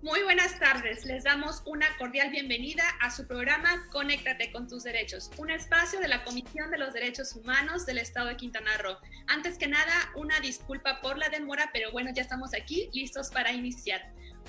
Muy buenas tardes, les damos una cordial bienvenida a su programa Conéctate con tus derechos, un espacio de la Comisión de los Derechos Humanos del Estado de Quintana Roo. Antes que nada, una disculpa por la demora, pero bueno, ya estamos aquí listos para iniciar.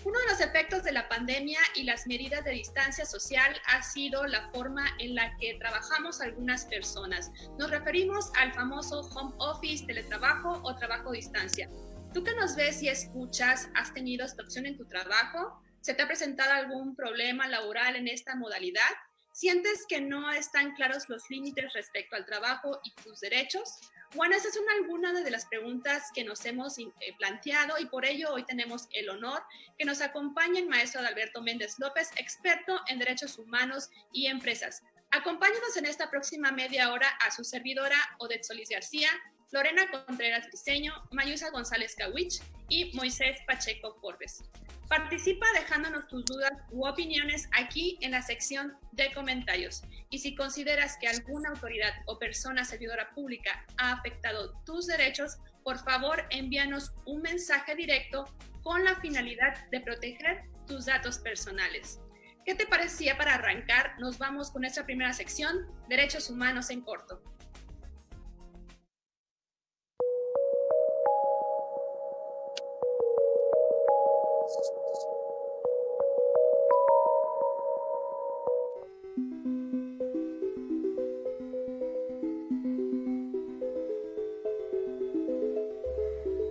Uno de los efectos de la pandemia y las medidas de distancia social ha sido la forma en la que trabajamos algunas personas. Nos referimos al famoso home office, teletrabajo o trabajo a distancia. Tú que nos ves y escuchas, ¿has tenido esta opción en tu trabajo? ¿Se te ha presentado algún problema laboral en esta modalidad? ¿Sientes que no están claros los límites respecto al trabajo y tus derechos? Bueno, esas son algunas de las preguntas que nos hemos planteado y por ello hoy tenemos el honor que nos acompañe el maestro Adalberto Méndez López, experto en derechos humanos y empresas. Acompáñanos en esta próxima media hora a su servidora Odette Solís García, Lorena Contreras Briceño, Mayusa González Kawich y Moisés Pacheco Forbes. Participa dejándonos tus dudas u opiniones aquí en la sección de comentarios. Y si consideras que alguna autoridad o persona servidora pública ha afectado tus derechos, por favor envíanos un mensaje directo con la finalidad de proteger tus datos personales. ¿Qué te parecía para arrancar? Nos vamos con nuestra primera sección, Derechos Humanos en Corto.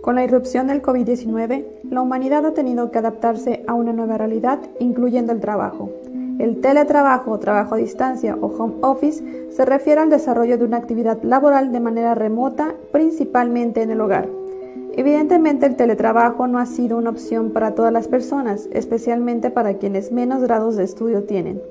Con la irrupción del COVID-19, la humanidad ha tenido que adaptarse a una nueva realidad, incluyendo el trabajo. El teletrabajo o trabajo a distancia o home office se refiere al desarrollo de una actividad laboral de manera remota, principalmente en el hogar. Evidentemente, el teletrabajo no ha sido una opción para todas las personas, especialmente para quienes menos grados de estudio tienen.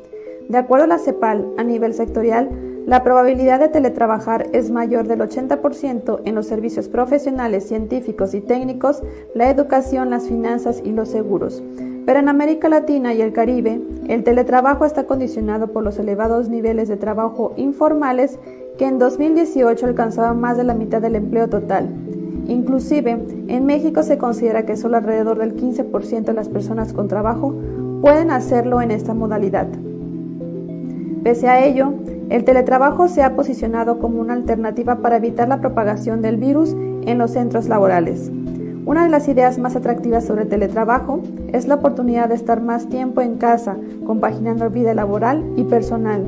De acuerdo a la CEPAL, a nivel sectorial, la probabilidad de teletrabajar es mayor del 80% en los servicios profesionales, científicos y técnicos, la educación, las finanzas y los seguros. Pero en América Latina y el Caribe, el teletrabajo está condicionado por los elevados niveles de trabajo informales que en 2018 alcanzaban más de la mitad del empleo total. Inclusive, en México se considera que solo alrededor del 15% de las personas con trabajo pueden hacerlo en esta modalidad. Pese a ello, el teletrabajo se ha posicionado como una alternativa para evitar la propagación del virus en los centros laborales. Una de las ideas más atractivas sobre el teletrabajo es la oportunidad de estar más tiempo en casa, compaginando vida laboral y personal.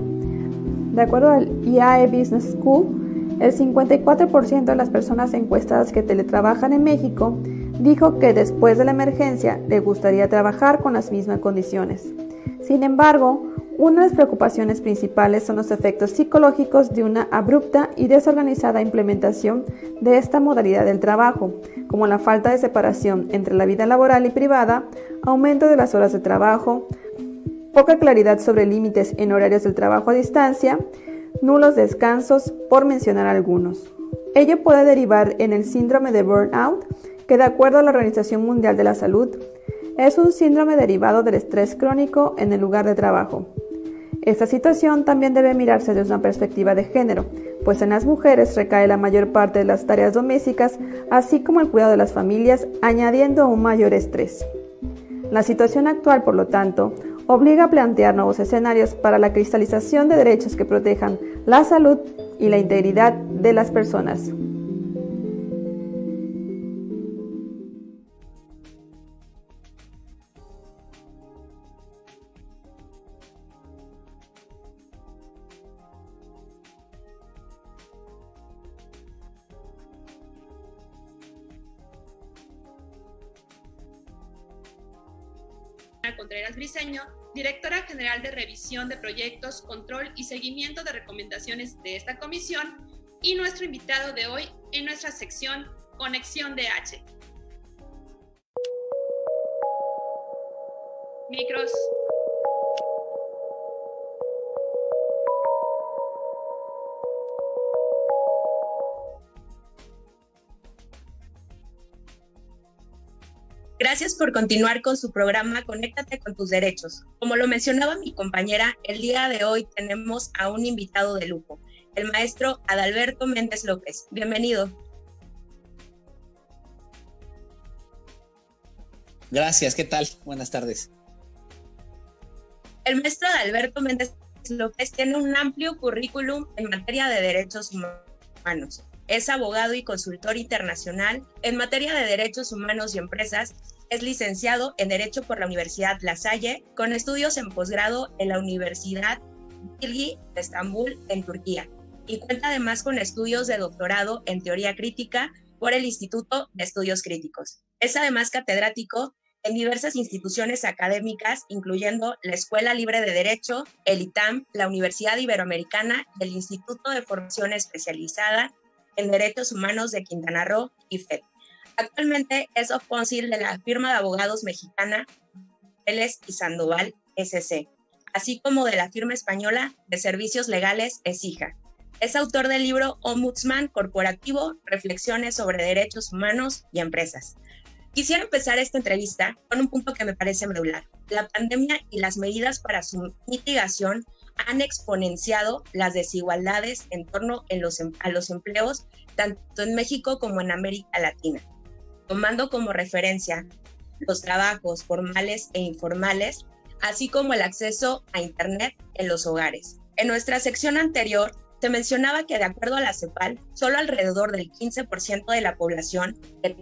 De acuerdo al IAE Business School, el 54% de las personas encuestadas que teletrabajan en México dijo que después de la emergencia le gustaría trabajar con las mismas condiciones. Sin embargo, una de las preocupaciones principales son los efectos psicológicos de una abrupta y desorganizada implementación de esta modalidad del trabajo, como la falta de separación entre la vida laboral y privada, aumento de las horas de trabajo, poca claridad sobre límites en horarios del trabajo a distancia, nulos descansos, por mencionar algunos. Ello puede derivar en el síndrome de burnout, que de acuerdo a la Organización Mundial de la Salud, es un síndrome derivado del estrés crónico en el lugar de trabajo. Esta situación también debe mirarse desde una perspectiva de género, pues en las mujeres recae la mayor parte de las tareas domésticas, así como el cuidado de las familias, añadiendo un mayor estrés. La situación actual, por lo tanto, obliga a plantear nuevos escenarios para la cristalización de derechos que protejan la salud y la integridad de las personas. Contreras Briceño, directora general de Revisión de Proyectos, Control y Seguimiento de Recomendaciones de esta comisión, y nuestro invitado de hoy en nuestra sección Conexión DH. Micros. Gracias por continuar con su programa Conéctate con tus derechos. Como lo mencionaba mi compañera, el día de hoy tenemos a un invitado de lujo, el maestro Adalberto Méndez López. Bienvenido. Gracias, ¿qué tal? Buenas tardes. El maestro Adalberto Méndez López tiene un amplio currículum en materia de derechos humanos. Es abogado y consultor internacional en materia de derechos humanos y empresas. Es licenciado en Derecho por la Universidad La Salle, con estudios en posgrado en la Universidad Bilgi de Estambul, en Turquía. Y cuenta además con estudios de doctorado en Teoría Crítica por el Instituto de Estudios Críticos. Es además catedrático en diversas instituciones académicas, incluyendo la Escuela Libre de Derecho, el ITAM, la Universidad Iberoamericana y el Instituto de Formación Especializada en Derechos Humanos de Quintana Roo, IFED. Actualmente es subcónsul de la firma de abogados mexicana Vélez y Sandoval, SC, así como de la firma española de servicios legales ESIJA. Es autor del libro Ombudsman Corporativo, Reflexiones sobre Derechos Humanos y Empresas. Quisiera empezar esta entrevista con un punto que me parece medular. La pandemia y las medidas para su mitigación han exponenciado las desigualdades en torno a los empleos, tanto en México como en América Latina, tomando como referencia los trabajos formales e informales, así como el acceso a Internet en los hogares. En nuestra sección anterior, se mencionaba que de acuerdo a la CEPAL, solo alrededor del 15% de la población que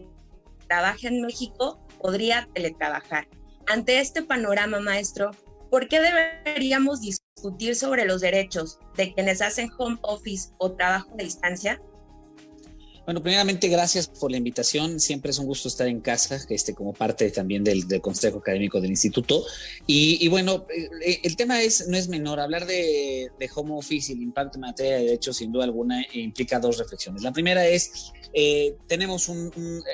trabaja en México podría teletrabajar. Ante este panorama, maestro, ¿por qué deberíamos discutir sobre los derechos de quienes hacen home office o trabajo a distancia? Bueno, primeramente, gracias por la invitación. Siempre es un gusto estar en casa, como parte también del Consejo Académico del Instituto. Y bueno, el tema no es menor. Hablar de home office y el impacto en materia de derechos, sin duda alguna, implica dos reflexiones. La primera es, tenemos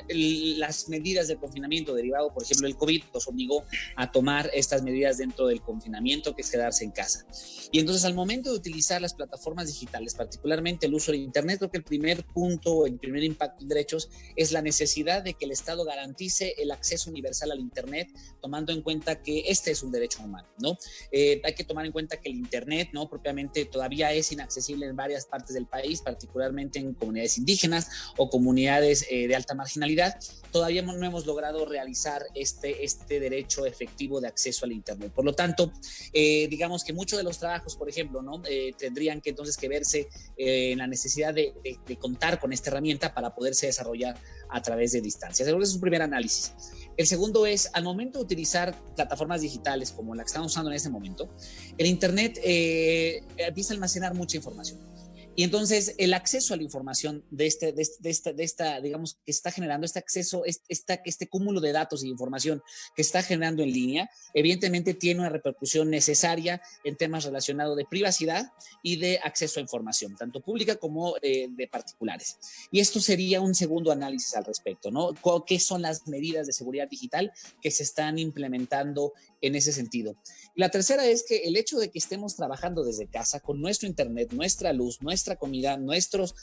las medidas de confinamiento derivado, por ejemplo, del COVID, nos obligó a tomar estas medidas dentro del confinamiento, que es quedarse en casa. Y entonces, al momento de utilizar las plataformas digitales, particularmente el uso de Internet, creo que el primer punto, el primer impacto en derechos es la necesidad de que el Estado garantice el acceso universal al Internet, tomando en cuenta que este es un derecho humano, ¿no? Hay que tomar en cuenta que el Internet, ¿no?, propiamente todavía es inaccesible en varias partes del país, particularmente en comunidades indígenas o comunidades de alta marginalidad. Todavía no hemos logrado realizar este derecho efectivo de acceso al Internet. Por lo tanto, digamos que muchos de los trabajos, por ejemplo, ¿no?, tendrían que entonces que verse en la necesidad de contar con esta herramienta para poderse desarrollar a través de distancia. Ese es un primer análisis. El segundo es, al momento de utilizar plataformas digitales como la que estamos usando en este momento, el Internet empieza a almacenar mucha información. Y entonces el acceso a la información de esta, digamos, que está generando este acceso, este cúmulo de datos y información que está generando en línea, evidentemente tiene una repercusión necesaria en temas relacionados de privacidad y de acceso a información, tanto pública como de particulares. Y esto sería un segundo análisis al respecto, ¿no? ¿Qué son las medidas de seguridad digital que se están implementando en ese sentido? La tercera es que el hecho de que estemos trabajando desde casa con nuestro Internet, nuestra luz, nuestra comida, nuestros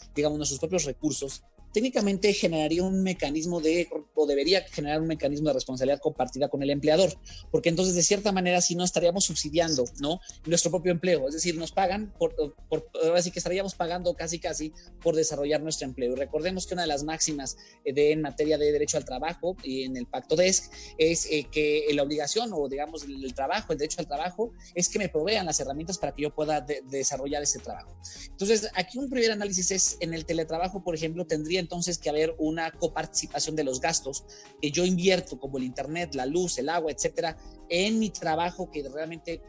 propios recursos, técnicamente generaría un mecanismo o debería generar un mecanismo de responsabilidad compartida con el empleador, porque entonces de cierta manera si no estaríamos subsidiando, ¿no?, nuestro propio empleo, es decir, nos pagan ahora sí que estaríamos pagando casi por desarrollar nuestro empleo. Y recordemos que una de las máximas en materia de derecho al trabajo y en el Pacto DESC es que la obligación o digamos el derecho al trabajo es que me provean las herramientas para que yo pueda desarrollar ese trabajo. Entonces aquí un primer análisis es, en el teletrabajo, por ejemplo, tendría entonces que haber una coparticipación de los gastos que yo invierto, como el Internet, la luz, el agua, etcétera, en mi trabajo, que realmente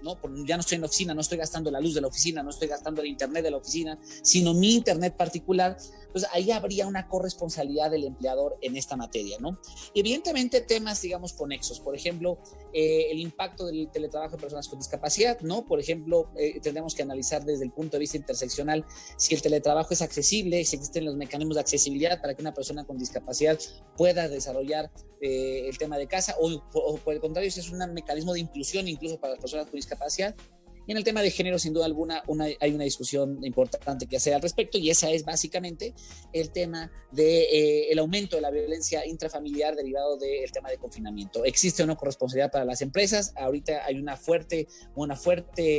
ya no estoy en la oficina, no estoy gastando la luz de la oficina, no estoy gastando el Internet de la oficina, sino mi Internet particular. Pues ahí habría una corresponsabilidad del empleador en esta materia, ¿no? Y evidentemente temas, digamos, conexos, por ejemplo, el impacto del teletrabajo en personas con discapacidad, ¿no? Por ejemplo, tendremos que analizar desde el punto de vista interseccional si el teletrabajo es accesible, si existen los mecanismos de accesibilidad para que una persona con discapacidad pueda desarrollar el tema de casa, o por el contrario, si es un mecanismo de inclusión incluso para las personas con discapacidad. Y en el tema de género, sin duda alguna, hay una discusión importante que hacer al respecto, y esa es básicamente el tema del aumento de la violencia intrafamiliar derivado del tema de confinamiento. ¿Existe o no corresponsabilidad para las empresas? Ahorita hay una fuerte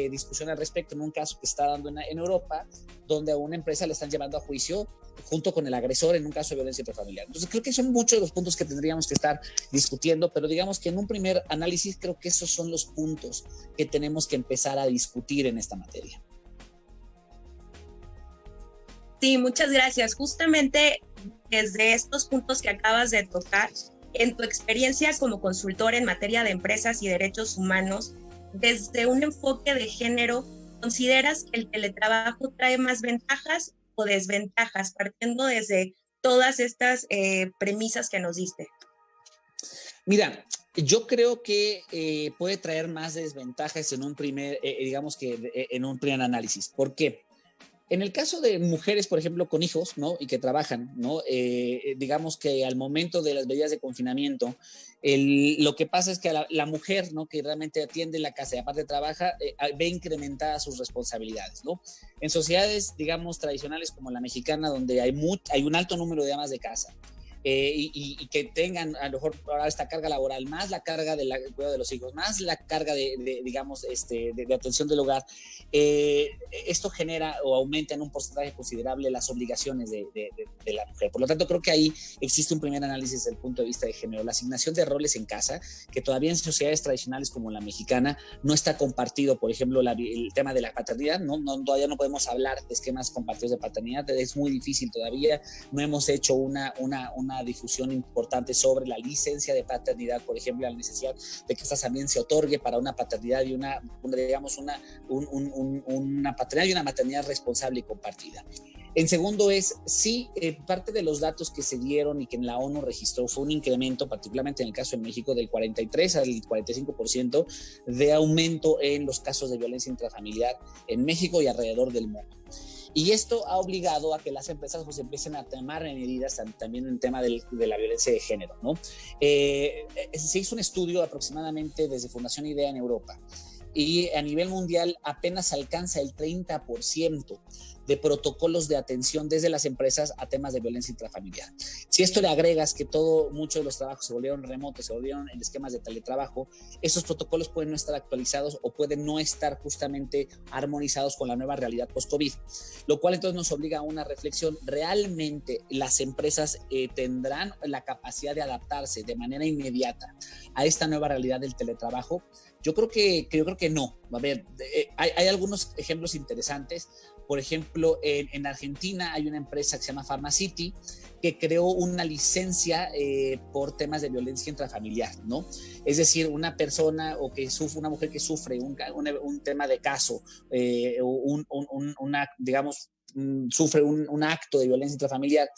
discusión al respecto en un caso que está dando en Europa, donde a una empresa le están llevando a juicio junto con el agresor en un caso de violencia intrafamiliar. Entonces creo que son muchos de los puntos que tendríamos que estar discutiendo, pero digamos que en un primer análisis creo que esos son los puntos que tenemos que empezar a discutir en esta materia. Sí, muchas gracias. Justamente desde estos puntos que acabas de tocar, en tu experiencia como consultor en materia de empresas y derechos humanos, desde un enfoque de género, ¿consideras que el teletrabajo trae más ventajas o desventajas, partiendo desde todas estas premisas que nos diste? Mira, yo creo que puede traer más desventajas en un primer, en un primer análisis. ¿Por qué? En el caso de mujeres, por ejemplo, con hijos, ¿no? Y que trabajan, ¿no? Digamos que al momento de las medidas de confinamiento, lo que pasa es que la mujer, ¿no? Que realmente atiende la casa y aparte trabaja, ve incrementadas sus responsabilidades, ¿no? En sociedades, digamos, tradicionales como la mexicana, donde hay un alto número de amas de casa, y que tengan a lo mejor ahora esta carga laboral, más la carga del cuidado de los hijos, más la carga de atención del hogar, esto genera o aumenta en un porcentaje considerable las obligaciones de la mujer. Por lo tanto, creo que ahí existe un primer análisis desde el punto de vista de género. La asignación de roles en casa, que todavía en sociedades tradicionales como la mexicana no está compartido. Por ejemplo, el tema de la paternidad, todavía no podemos hablar de esquemas compartidos de paternidad, es muy difícil todavía. No hemos hecho una difusión importante sobre la licencia de paternidad, por ejemplo, la necesidad de que esta también se otorgue para una paternidad y una paternidad y una maternidad responsable y compartida. En segundo parte de los datos que se dieron y que en la ONU registró fue un incremento, particularmente en el caso de México, del 43 al 45% de aumento en los casos de violencia intrafamiliar en México y alrededor del mundo. Y esto ha obligado a que las empresas pues empiecen a tomar medidas también en el tema de la violencia de género, ¿no? Se hizo un estudio aproximadamente desde Fundación IDEA en Europa, y a nivel mundial apenas alcanza el 30% de protocolos de atención desde las empresas a temas de violencia intrafamiliar. Si esto le agregas que muchos de los trabajos se volvieron remotos, se volvieron en esquemas de teletrabajo, esos protocolos pueden no estar actualizados o pueden no estar justamente armonizados con la nueva realidad post-COVID, lo cual entonces nos obliga a una reflexión. ¿Realmente las empresas tendrán la capacidad de adaptarse de manera inmediata a esta nueva realidad del teletrabajo? Yo creo que no. A ver, hay algunos ejemplos interesantes. Por ejemplo, en Argentina hay una empresa que se llama Pharmacity que creó una licencia por temas de violencia intrafamiliar, ¿no? Es decir, una persona una mujer que sufre un tema de caso, sufre un acto de violencia intrafamiliar,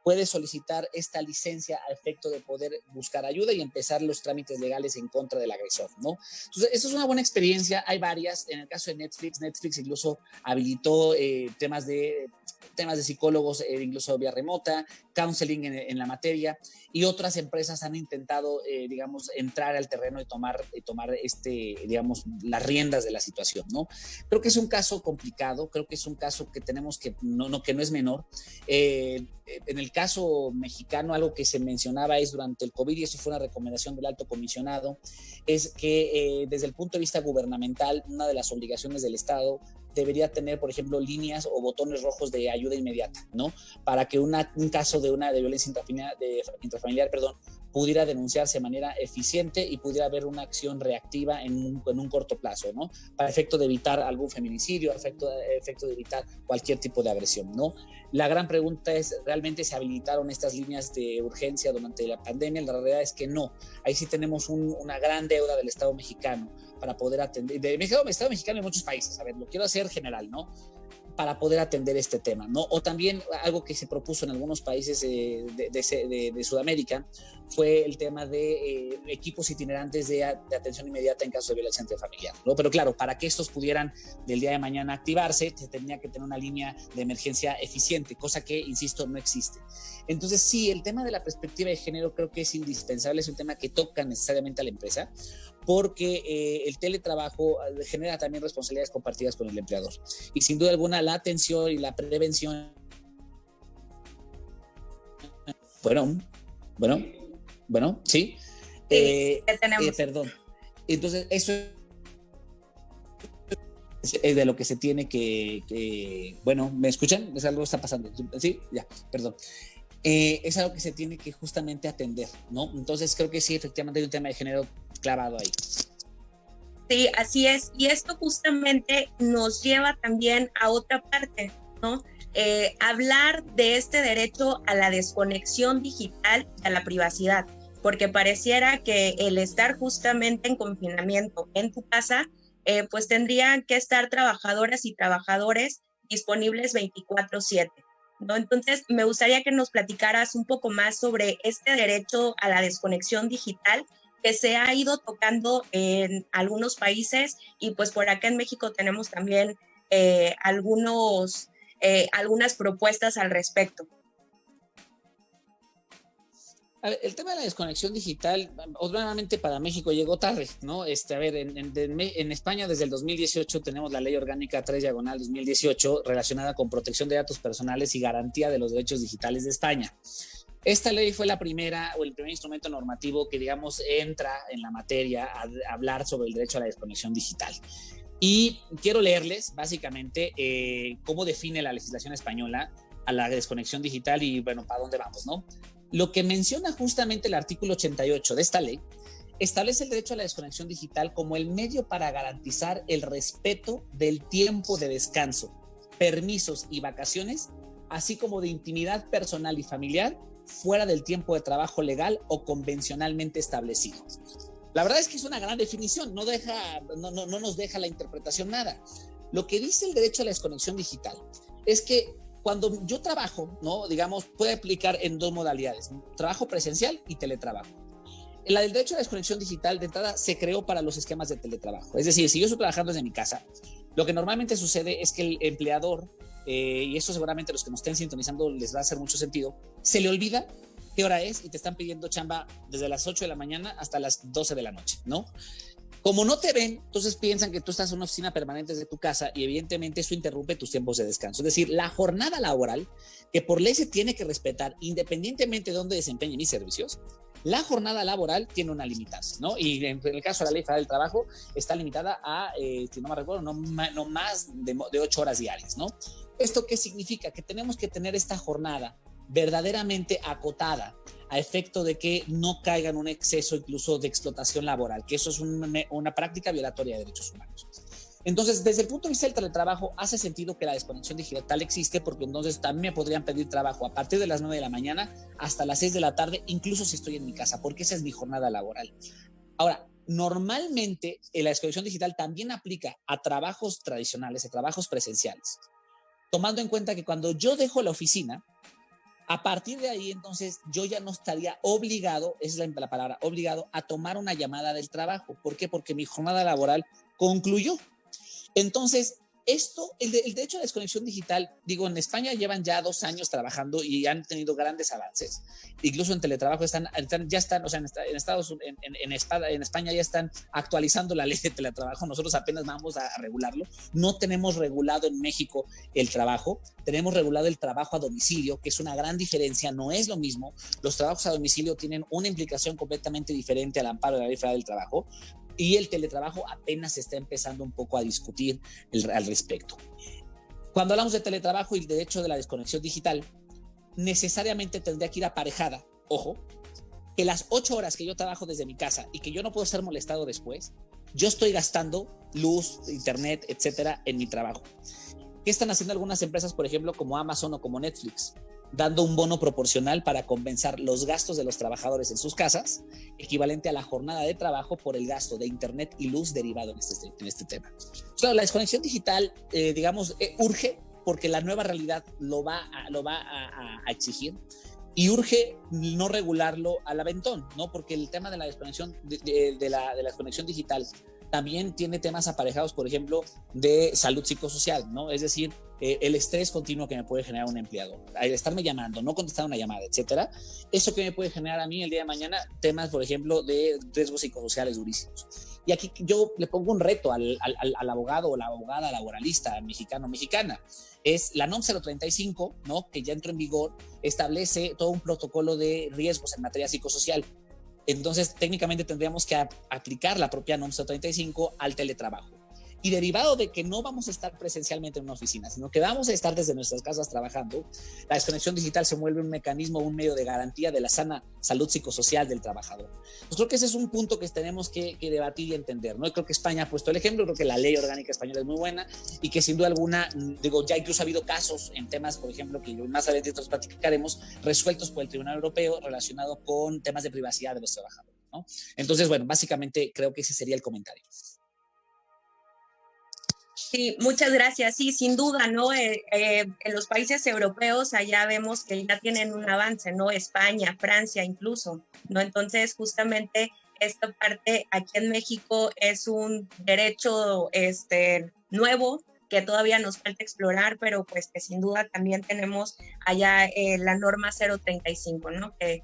puede solicitar esta licencia a efecto de poder buscar ayuda y empezar los trámites legales en contra del agresor, ¿no? Entonces, eso es una buena experiencia. Hay varias. En el caso de Netflix incluso habilitó temas de psicólogos, incluso vía remota, counseling en la materia, y otras empresas han intentado, entrar al terreno y tomar las riendas de la situación, ¿no? Creo que es un caso complicado, creo que es un caso que tenemos que no es menor. En el caso mexicano, algo que se mencionaba durante el COVID, y eso fue una recomendación del alto comisionado, es que desde el punto de vista gubernamental, una de las obligaciones del Estado debería tener, por ejemplo, líneas o botones rojos de ayuda inmediata, ¿no? Para que un caso de violencia intrafamiliar, pudiera denunciarse de manera eficiente y pudiera haber una acción reactiva en un corto plazo, ¿no? Para efecto de evitar algún feminicidio, efecto de evitar cualquier tipo de agresión, ¿no? La gran pregunta es, ¿realmente se habilitaron estas líneas de urgencia durante la pandemia? La realidad es que no. Ahí sí tenemos una gran deuda del Estado mexicano para poder atender, del Estado mexicano y muchos países. A ver, lo quiero hacer general, ¿no? Para poder atender este tema, ¿no? O también algo que se propuso en algunos países de Sudamérica fue el tema de equipos itinerantes de atención inmediata en caso de violencia intrafamiliar, ¿no? Pero claro, para que estos pudieran del día de mañana activarse, se tenía que tener una línea de emergencia eficiente, cosa que, insisto, no existe. Entonces, sí, el tema de la perspectiva de género creo que es indispensable, es un tema que toca necesariamente a la empresa, porque el teletrabajo genera también responsabilidades compartidas con el empleador. Y sin duda alguna, la atención y la prevención. Bueno, sí. Tenemos. Perdón. Entonces, eso es de lo que se tiene que bueno, ¿me escuchan? Es algo que está pasando. Sí, ya, perdón. Es algo que se tiene que justamente atender, ¿no? Entonces creo que sí, efectivamente hay un tema de género clavado ahí. Sí, así es. Y esto justamente nos lleva también a otra parte, ¿no? Hablar de este derecho a la desconexión digital y a la privacidad, porque pareciera que el estar justamente en confinamiento en tu casa, pues tendrían que estar trabajadoras y trabajadores disponibles 24/7. ¿No? Entonces, me gustaría que nos platicaras un poco más sobre este derecho a la desconexión digital que se ha ido tocando en algunos países y pues por acá en México tenemos también algunas propuestas al respecto. A ver, el tema de la desconexión digital, obviamente para México llegó tarde, ¿no? A ver, en España desde el 2018 tenemos la Ley Orgánica 3/2018 relacionada con protección de datos personales y garantía de los derechos digitales de España. Esta ley fue el primer instrumento normativo que, digamos, entra en la materia a hablar sobre el derecho a la desconexión digital. Y quiero leerles, básicamente, cómo define la legislación española a la desconexión digital y, bueno, ¿para dónde vamos, no? Lo que menciona justamente el artículo 88 de esta ley establece el derecho a la desconexión digital como el medio para garantizar el respeto del tiempo de descanso, permisos y vacaciones, así como de intimidad personal y familiar fuera del tiempo de trabajo legal o convencionalmente establecido. La verdad es que es una gran definición, no nos deja la interpretación nada. Lo que dice el derecho a la desconexión digital es que cuando yo trabajo, ¿no? Digamos, puede aplicar en dos modalidades, trabajo presencial y teletrabajo. La del derecho a la desconexión digital de entrada se creó para los esquemas de teletrabajo. Es decir, si yo estoy trabajando desde mi casa, lo que normalmente sucede es que el empleador, y eso seguramente a los que nos estén sintonizando les va a hacer mucho sentido, se le olvida qué hora es y te están pidiendo chamba desde las 8 de la mañana hasta las 12 de la noche, ¿no? Como no te ven, entonces piensan que tú estás en una oficina permanente desde tu casa y evidentemente eso interrumpe tus tiempos de descanso. Es decir, la jornada laboral, que por ley se tiene que respetar independientemente de dónde desempeñe mis servicios, la jornada laboral tiene una limitación, ¿no? Y en el caso de la Ley Federal del Trabajo está limitada a, si no me recuerdo, no más de 8 horas diarias, ¿no? ¿Esto qué significa? Que tenemos que tener esta jornada verdaderamente acotada a efecto de que no caiga en un exceso incluso de explotación laboral, que eso es una práctica violatoria de derechos humanos. Entonces, desde el punto de vista del teletrabajo, hace sentido que la desconexión digital existe, porque entonces también me podrían pedir trabajo a partir de las 9 de la mañana hasta las 6 de la tarde, incluso si estoy en mi casa, porque esa es mi jornada laboral. Ahora, normalmente la desconexión digital también aplica a trabajos tradicionales, a trabajos presenciales, tomando en cuenta que cuando yo dejo la oficina, a partir de ahí, entonces, yo ya no estaría obligado, esa es la palabra, obligado a tomar una llamada del trabajo. ¿Por qué? Porque mi jornada laboral concluyó. Entonces, el derecho a la desconexión digital, digo, en España llevan ya 2 años trabajando y han tenido grandes avances. Incluso en teletrabajo ya están, o sea, en España ya están actualizando la ley de teletrabajo. Nosotros apenas vamos a regularlo. No tenemos regulado en México el trabajo. Tenemos regulado el trabajo a domicilio, que es una gran diferencia. No es lo mismo. Los trabajos a domicilio tienen una implicación completamente diferente al amparo de la Ley Federal del Trabajo. Y el teletrabajo apenas se está empezando un poco a discutir al respecto. Cuando hablamos de teletrabajo y el derecho de la desconexión digital, necesariamente tendría que ir aparejada, ojo, que las 8 horas que yo trabajo desde mi casa y que yo no puedo ser molestado después, yo estoy gastando luz, internet, etcétera, en mi trabajo. ¿Qué están haciendo algunas empresas, por ejemplo, como Amazon o como Netflix? Dando un bono proporcional para compensar los gastos de los trabajadores en sus casas, equivalente a la jornada de trabajo por el gasto de internet y luz derivado en este tema. Claro, la desconexión digital, urge porque la nueva realidad lo va a exigir, y urge no regularlo al aventón, ¿no? Porque el tema de la desconexión, de la desconexión digital también tiene temas aparejados, por ejemplo, de salud psicosocial, ¿no? Es decir, el estrés continuo que me puede generar un empleado, al estarme llamando, no contestar una llamada, etcétera. Eso que me puede generar a mí el día de mañana, temas, por ejemplo, de riesgos psicosociales durísimos. Y aquí yo le pongo un reto al abogado o la abogada laboralista mexicano o mexicana. Es la NOM 035, ¿no? Que ya entró en vigor, establece todo un protocolo de riesgos en materia psicosocial. Entonces, técnicamente tendríamos que aplicar la propia NOM 035 al teletrabajo. Y derivado de que no vamos a estar presencialmente en una oficina, sino que vamos a estar desde nuestras casas trabajando, la desconexión digital se vuelve un mecanismo, un medio de garantía de la sana salud psicosocial del trabajador. Pues creo que ese es un punto que tenemos que debatir y entender, ¿no? Y creo que España ha puesto el ejemplo, creo que la ley orgánica española es muy buena y que sin duda alguna, digo, ya incluso ha habido casos en temas, por ejemplo, que más adelante nos platicaremos, resueltos por el Tribunal Europeo relacionado con temas de privacidad de los trabajadores, ¿no? Entonces, bueno, básicamente creo que ese sería el comentario. Sí, muchas gracias. Sí, sin duda, ¿no? En los países europeos allá vemos que ya tienen un avance, ¿no? España, Francia incluso, ¿no? Entonces, justamente esta parte aquí en México es un derecho nuevo que todavía nos falta explorar, pero pues que sin duda también tenemos allá la norma 035, ¿no? Que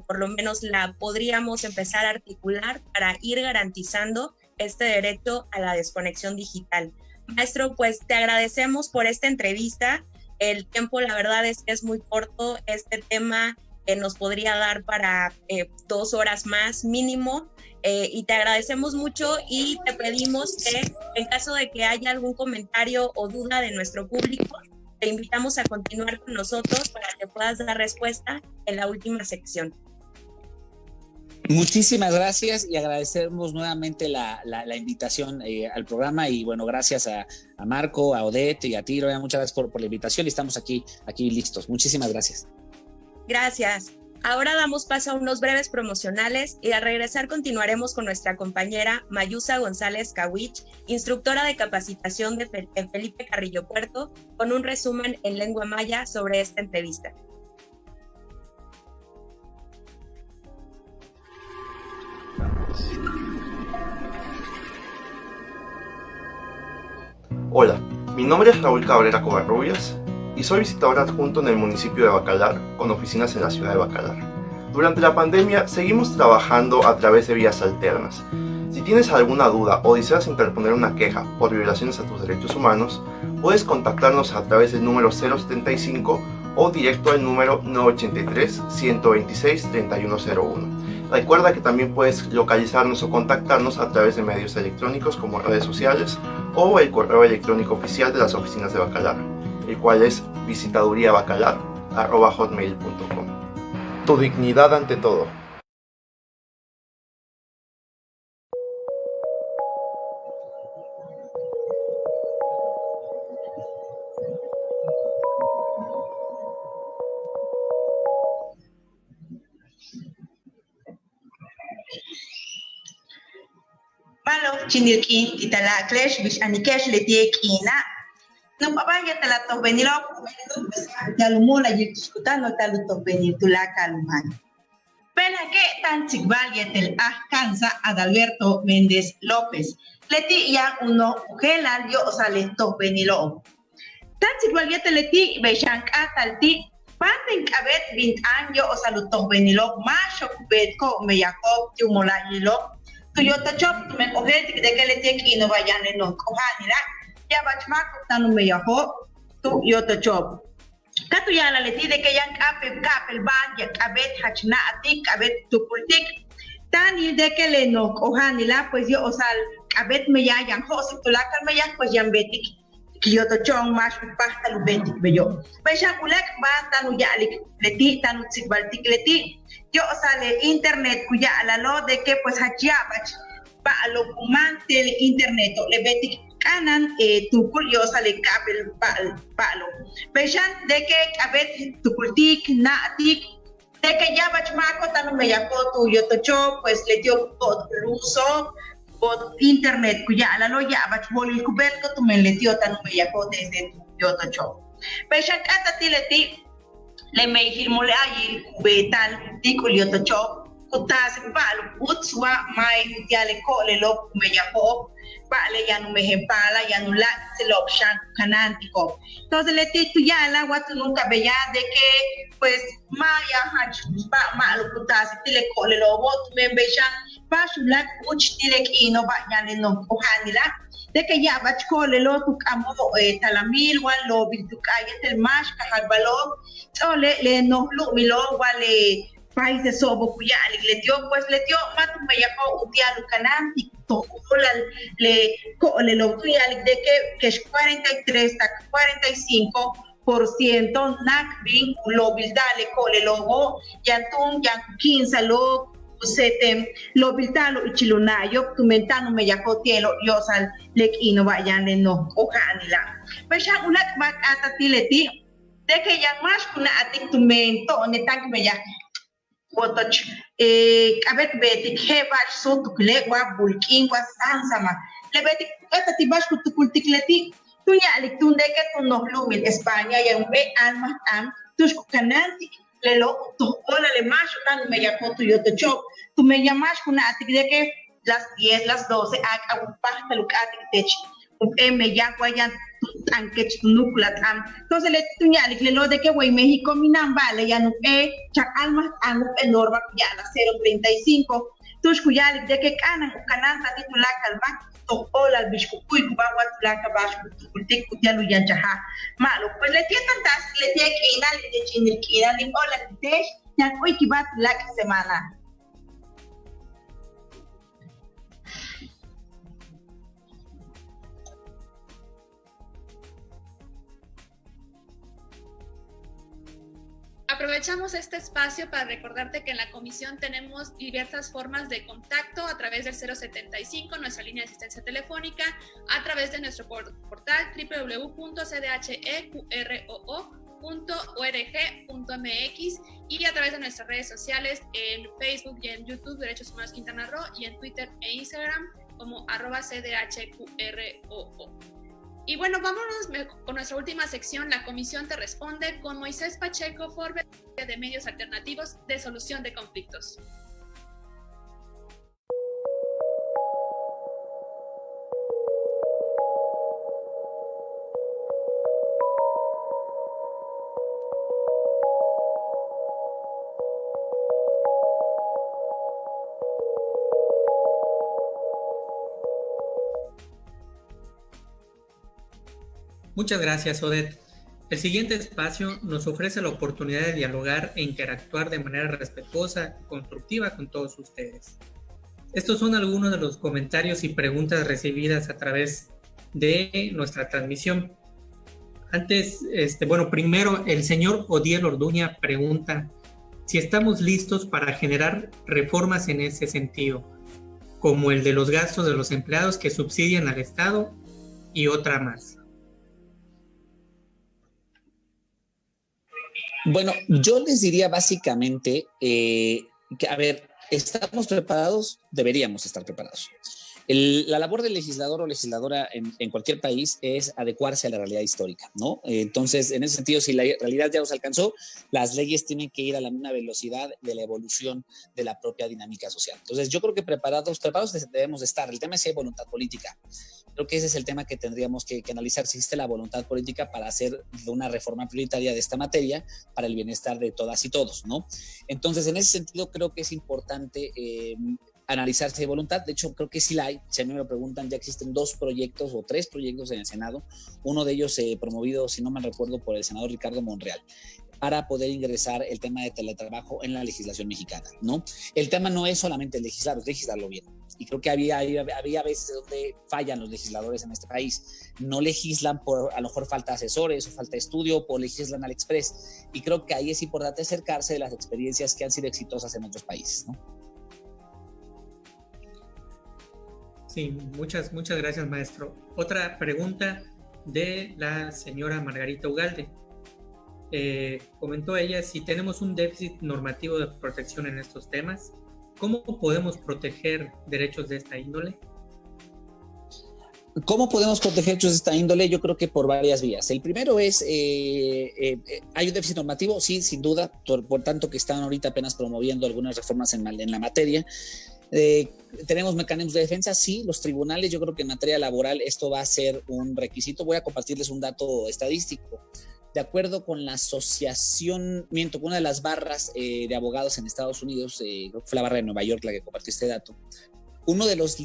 por lo menos la podríamos empezar a articular para ir garantizando este derecho a la desconexión digital. Maestro, pues te agradecemos por esta entrevista. El tiempo, la verdad, es que es muy corto. Este tema nos podría dar para 2 horas más mínimo. Y te agradecemos mucho y te pedimos que, en caso de que haya algún comentario o duda de nuestro público, te invitamos a continuar con nosotros para que puedas dar respuesta en la última sección. Muchísimas gracias y agradecemos nuevamente la invitación al programa y bueno, gracias a Marco, a Odette y a ti, muchas gracias por la invitación y estamos aquí listos. Muchísimas gracias. Gracias. Ahora damos paso a unos breves promocionales y al regresar continuaremos con nuestra compañera Mayusa González Kawich, instructora de capacitación de Felipe Carrillo Puerto, con un resumen en lengua maya sobre esta entrevista. Hola, mi nombre es Raúl Cabrera Covarrubias y soy visitador adjunto en el municipio de Bacalar, con oficinas en la ciudad de Bacalar. Durante la pandemia seguimos trabajando a través de vías alternas. Si tienes alguna duda o deseas interponer una queja por violaciones a tus derechos humanos, puedes contactarnos a través del número 075 o directo al número 983-126-3101. Recuerda que también puedes localizarnos o contactarnos a través de medios electrónicos como redes sociales o el correo electrónico oficial de las oficinas de Bacalar, el cual es visitaduriabacalar@hotmail.com. Tu dignidad ante todo. Malo chinilkin itala klesh bish anikesh letiekina. No papaya tala to venilo yalumula yikutano talo to venir tulaka luman. Pena que tan chigval yetel Cansa Adalberto Méndez López. Leti ya uno gelal yo sale to venilo. Tan chigval yetel leti beshank atalti Panten kabet bint anjo o saluto venilo masho kubet ko me yakob tumula yilo. Toyota Chop, tu me coges de que le tiene que no vayan en no cojanira. Ya bachmaco tanu me yaho Toyota Chop. Katu ya la leti de que ya kapel ban ya kabet hachna atik kabet tupultik. Tan de que le no cojanira pues yo osal kabet me ya yang ho si tulakal me ya pues yan betik. Kyoto chong mas pasta lu betik beyo. Pesha kulek ba tanu ya leti tanu sikbaltik leti. Yo sale internet cuya la lo de que pues hachiyabach pa lo kumante el internet le betik kanan tu yo sale kabel palo peshan de que abet tu kultik natik de que ya bach mako tanu me yako tu yo tocho pues le dio por uso por internet cuya la lo ya bach bolil kubelko tu me le dio tanu me yako desde tu yo tocho peshan kata tileti le me hilmole ayil betal tikul yo tocho Kutas balo utswa mai yale ko le lok me ya ko bale ya no me hempala ya no la se lo shan canántico. Entonces le tu ya la watu nunca veía de que pues maya hach ba malo kutas tile ko le lo bot me beja ba shulak uch tile ki no ba ya le no kohanila de que ya bach ko le lo tu amo talamil wan lo bil tu kayet el mash kaharbalo so le no lu mi lo wale país de sobo cuya le dio matu me yako utia lucanan y tocola le lo tuya de que es 43 a 45% nak bin lo bildale cole logo yantun yan 15 lo setem lo bildalo ichilunayo tu mentano me yako tielo yosal lek ino vayan le no ojanila pues ya una bak atatileti de que yan más kuna atik tu mento ne tank me ya Wotoch, kabet betik hebach so tukle wa bulking wa sansama. Le betik kata tibash kutukultik leti. Tunya alik tunde ke tunoh lumit España yang be alma am tus kananti le lo to hola le macho tan me ya foto yo te chop. Tu me llamas kuna atik de que las 10, las 12 a un pasta lukatik tech. Me ya guayan ankech nuklat am entonces le tuñalik le lo de que güey México minambale ya no chak almas anu enorme ya la 0.35 tush kuyalik de que kanan titula kalba to hola bishku kuy ba wat la ka bash kultik kutyalu yan chaha malo pues le tiene tantas le tiene que ir al de chinil que ir al hola tesh ya kuy kibat la semana. Aprovechamos este espacio para recordarte que en la comisión tenemos diversas formas de contacto a través del 075, nuestra línea de asistencia telefónica, a través de nuestro portal www.cdheqroo.org.mx y a través de nuestras redes sociales en Facebook y en YouTube, Derechos Humanos Quintana Roo, y en Twitter e Instagram como @cdhqroo. Y bueno, vámonos con nuestra última sección, La Comisión te responde, con Moisés Pacheco Forbes de Medios Alternativos de Solución de Conflictos. Muchas gracias, Odette. El siguiente espacio nos ofrece la oportunidad de dialogar e interactuar de manera respetuosa y constructiva con todos ustedes. Estos son algunos de los comentarios y preguntas recibidas a través de nuestra transmisión. Primero, el señor Odiel Orduña pregunta si estamos listos para generar reformas en ese sentido, como el de los gastos de los empleados que subsidian al Estado y otra más. Bueno, yo les diría básicamente que, a ver, ¿estamos preparados? Deberíamos estar preparados. La labor del legislador o legisladora en cualquier país es adecuarse a la realidad histórica, ¿no? Entonces, en ese sentido, si la realidad ya nos alcanzó, las leyes tienen que ir a la misma velocidad de la evolución de la propia dinámica social. Entonces, yo creo que preparados debemos de estar. El tema es si hay voluntad política. Creo que ese es el tema que tendríamos que analizar, si existe la voluntad política para hacer una reforma prioritaria de esta materia para el bienestar de todas y todos, ¿no? Entonces, en ese sentido, creo que es importante analizar si hay voluntad. De hecho, creo que sí la hay. Si a mí me lo preguntan, ya existen 2 proyectos o 3 proyectos en el Senado. Uno de ellos promovido, si no me recuerdo, por el senador Ricardo Monreal, para poder ingresar el tema de teletrabajo en la legislación mexicana, ¿no? El tema no es solamente legislar, es legislarlo bien. Y creo que había veces donde fallan los legisladores en este país. No legislan por, a lo mejor, falta asesores o falta estudio, o legislan al express. Y creo que ahí es importante acercarse de las experiencias que han sido exitosas en otros países, ¿no? Sí, muchas gracias, maestro. Otra pregunta de la señora Margarita Ugalde. Comentó ella, si tenemos un déficit normativo de protección en estos temas, ¿cómo podemos proteger derechos de esta índole? ¿Cómo podemos proteger derechos de esta índole? Yo creo que por varias vías. El primero es, ¿hay un déficit normativo? Sí, sin duda, por tanto que están ahorita apenas promoviendo algunas reformas en la materia. ¿Tenemos mecanismos de defensa? Sí, los tribunales, yo creo que en materia laboral esto va a ser un requisito. Voy a compartirles un dato estadístico. De acuerdo con la asociación, con una de las barras de abogados en Estados Unidos, creo que fue la barra de Nueva York la que compartió este dato, uno de los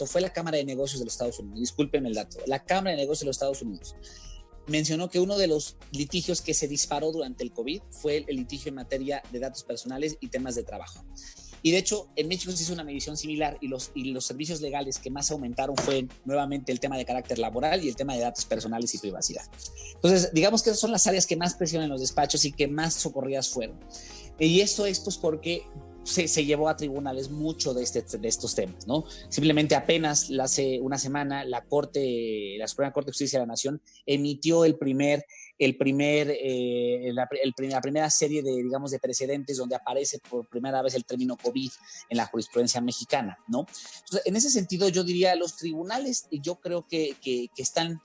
fue la Cámara de Negocios de los Estados Unidos, discúlpenme el dato, la Cámara de Negocios de los Estados Unidos mencionó que uno de los litigios que se disparó durante el COVID fue el litigio en materia de datos personales y temas de trabajo. Y de hecho, en México se hizo una medición similar y los servicios legales que más aumentaron fue nuevamente el tema de carácter laboral y el tema de datos personales y privacidad. Entonces, digamos que esas son las áreas que más presionan los despachos y que más socorridas fueron. Y esto es pues porque se llevó a tribunales mucho de estos temas, ¿no? Simplemente apenas hace una semana la Suprema Corte de Justicia de la Nación emitió la primera serie de precedentes donde aparece por primera vez el término COVID en la jurisprudencia mexicana, ¿no? Entonces, en ese sentido, yo diría, los tribunales, yo creo que están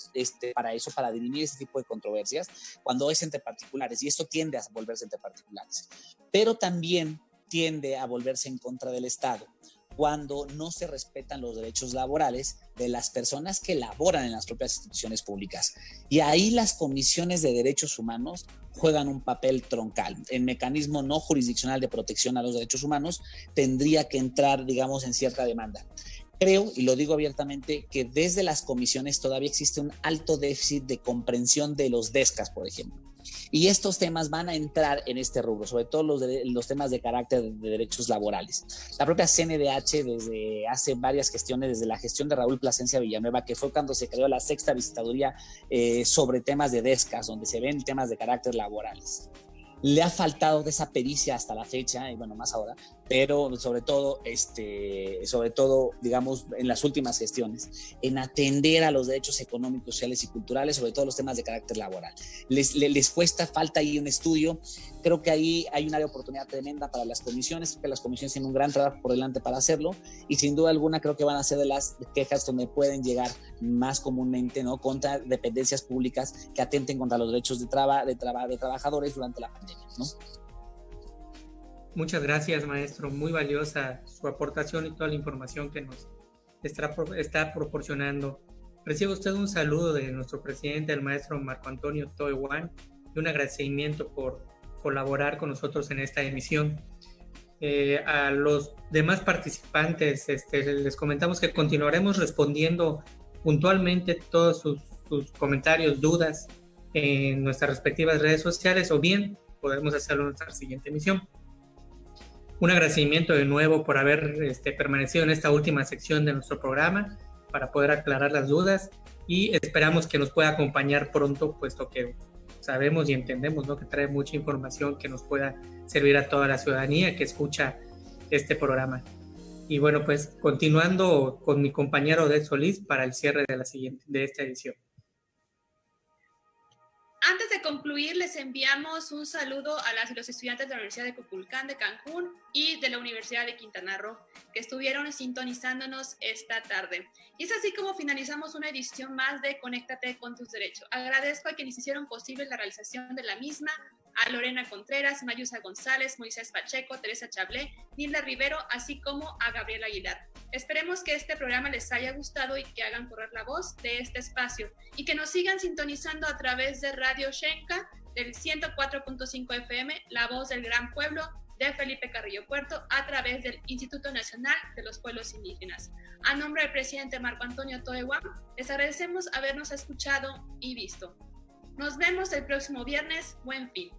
para eso, para dirimir ese tipo de controversias, cuando es entre particulares, y esto tiende a volverse entre particulares, pero también tiende a volverse en contra del Estado cuando no se respetan los derechos laborales de las personas que laboran en las propias instituciones públicas. Y ahí las comisiones de derechos humanos juegan un papel troncal. El mecanismo no jurisdiccional de protección a los derechos humanos tendría que entrar, digamos, en cierta demanda. Creo, y lo digo abiertamente, que desde las comisiones todavía existe un alto déficit de comprensión de los DESCAS, por ejemplo. Y estos temas van a entrar en este rubro, sobre todo los temas de carácter de derechos laborales. La propia CNDH, desde hace varias gestiones, desde la gestión de Raúl Plasencia Villanueva, que fue cuando se creó la sexta visitaduría sobre temas de DESCAS, donde se ven temas de carácter laborales. Le ha faltado de esa pericia hasta la fecha, y bueno, más ahora, pero sobre todo, digamos, en las últimas gestiones, en atender a los derechos económicos, sociales y culturales, sobre todo los temas de carácter laboral. Les falta ahí un estudio. Creo que ahí hay una oportunidad tremenda para las comisiones, porque las comisiones tienen un gran trabajo por delante para hacerlo, y sin duda alguna creo que van a ser de las quejas donde pueden llegar más comúnmente, ¿no?, contra dependencias públicas que atenten contra los derechos de trabajadores durante la pandemia, ¿no? Muchas gracias, maestro. Muy valiosa su aportación y toda la información que nos está proporcionando. Recibe usted un saludo de nuestro presidente, el maestro Marco Antonio Toe Wang, y un agradecimiento por colaborar con nosotros en esta emisión. A los demás participantes les comentamos que continuaremos respondiendo puntualmente todos sus comentarios, dudas en nuestras respectivas redes sociales, o bien podemos hacerlo en nuestra siguiente emisión. Un agradecimiento de nuevo por haber permanecido en esta última sección de nuestro programa para poder aclarar las dudas, y esperamos que nos pueda acompañar pronto, puesto que sabemos y entendemos, ¿no?, que trae mucha información que nos pueda servir a toda la ciudadanía que escucha este programa. Y bueno, pues continuando con mi compañero Odette Solís para el cierre de esta edición. Antes de concluir, les enviamos un saludo a las y los estudiantes de la Universidad de Cuculcán de Cancún y de la Universidad de Quintana Roo, que estuvieron sintonizándonos esta tarde. Y es así como finalizamos una edición más de Conéctate con tus derechos. Agradezco a quienes hicieron posible la realización de la misma, a Lorena Contreras, Mayusa González, Moisés Pacheco, Teresa Chablé, Nilda Rivero, así como a Gabriela Aguilar. Esperemos que este programa les haya gustado y que hagan correr la voz de este espacio, y que nos sigan sintonizando a través de Radio Xenca del 104.5 FM, La Voz del Gran Pueblo, de Felipe Carrillo Puerto, a través del Instituto Nacional de los Pueblos Indígenas. A nombre del presidente Marco Antonio Toe Wang, les agradecemos habernos escuchado y visto. Nos vemos el próximo viernes. Buen fin.